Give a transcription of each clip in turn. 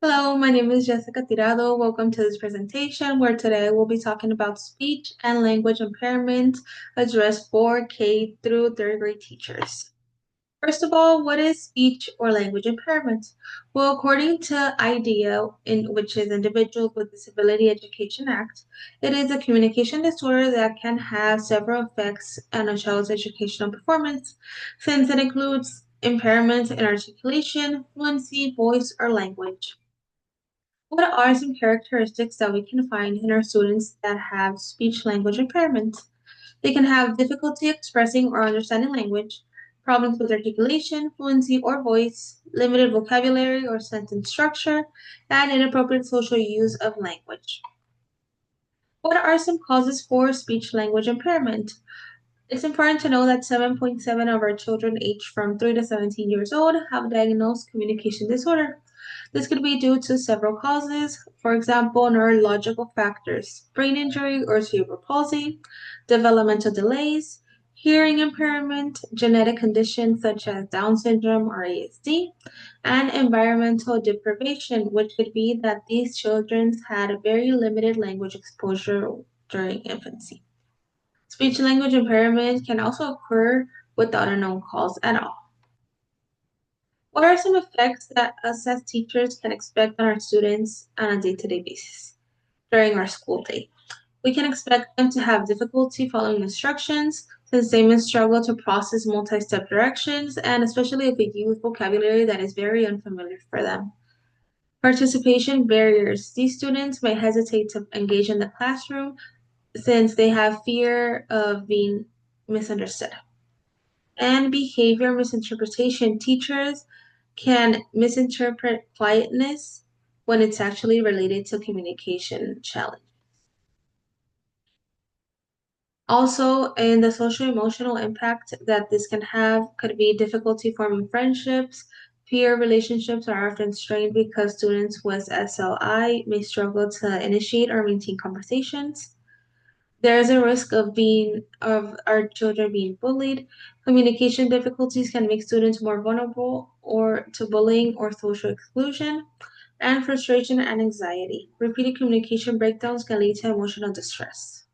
Hello, my name is Jessica Tirado. Welcome to this presentation where today we'll be talking about speech and language impairment addressed for K through third grade teachers. First of all, what is speech or language impairment? Well, according to IDEA, which is Individuals with Disability Education Act, it is a communication disorder that can have several effects on a child's educational performance, since it includes impairments in articulation, fluency, voice, or language. What are some characteristics that we can find in our students that have speech language impairment? They can have difficulty expressing or understanding language, problems with articulation, fluency, or voice, limited vocabulary or sentence structure, and inappropriate social use of language. What are some causes for speech language impairment? It's important to know that 7.7 of our children aged from 3 to 17 years old have diagnosed communication disorder. This could be due to several causes, for example, neurological factors, brain injury or cerebral palsy, developmental delays, hearing impairment, genetic conditions such as Down syndrome or ASD, and environmental deprivation, which could be that these children had a very limited language exposure during infancy. Speech language impairment can also occur without a known cause at all. What are some effects that us as teachers can expect on our students on a day-to-day basis during our school day? We can expect them to have difficulty following instructions since they may struggle to process multi-step directions and especially if we use vocabulary that is very unfamiliar for them. Participation barriers. These students may hesitate to engage in the classroom since they have fear of being misunderstood. And behavior misinterpretation. Teachers can misinterpret quietness when it's actually related to communication challenge. Also, in the social emotional impact that this can have could be difficulty forming friendships. Peer relationships are often strained because students with SLI may struggle to initiate or maintain conversations. There is a risk of our children being bullied. Communication difficulties can make students more vulnerable or to bullying or social exclusion, and frustration and anxiety. Repeated communication breakdowns can lead to emotional distress.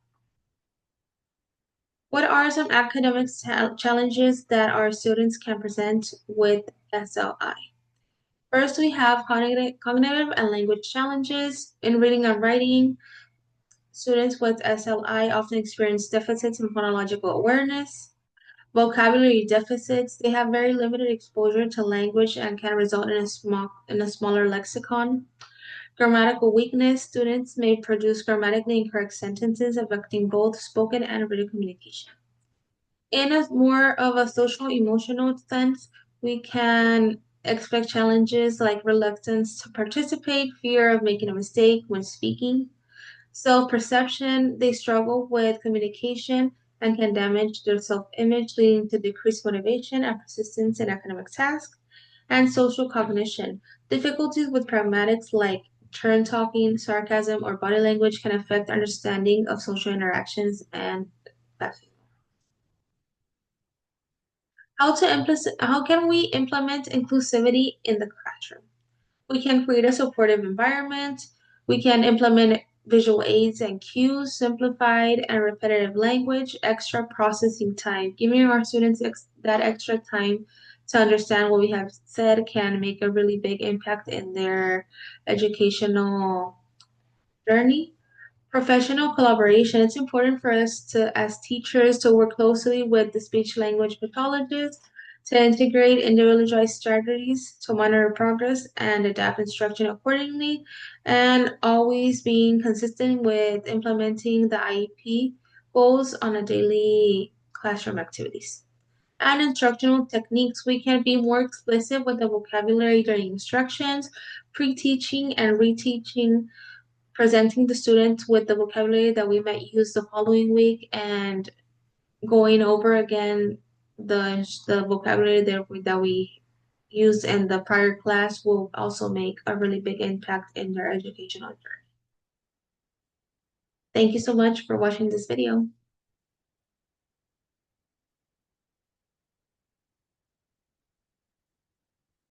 What are some academic challenges that our students can present with SLI? First, we have cognitive and language challenges in reading and writing. Students with SLI often experience deficits in phonological awareness, vocabulary deficits. They have very limited exposure to language and can result in a smaller lexicon. Grammatical weakness. Students may produce grammatically incorrect sentences affecting both spoken and written communication. In a more of a social emotional sense, we can expect challenges like reluctance to participate, fear of making a mistake when speaking. Self-perception, they struggle with communication and can damage their self-image, leading to decreased motivation and persistence in academic tasks. And social cognition, difficulties with pragmatics like turn talking, sarcasm, or body language can affect understanding of social interactions and behavior. How can we implement inclusivity in the classroom? We can create a supportive environment. We can implement visual aids and cues, simplified and repetitive language, extra processing time. Giving our students that extra time to understand what we have said can make a really big impact in their educational journey. Professional collaboration. It's important for us to, as teachers, to work closely with the speech language pathologists to integrate individualized strategies to monitor progress and adapt instruction accordingly, and always being consistent with implementing the IEP goals on a daily classroom activities. And instructional techniques, we can be more explicit with the vocabulary during instructions, pre-teaching and reteaching, presenting the students with the vocabulary that we might use the following week and going over again the vocabulary that we used in the prior class will also make a really big impact in their educational journey. Thank you so much for watching this video.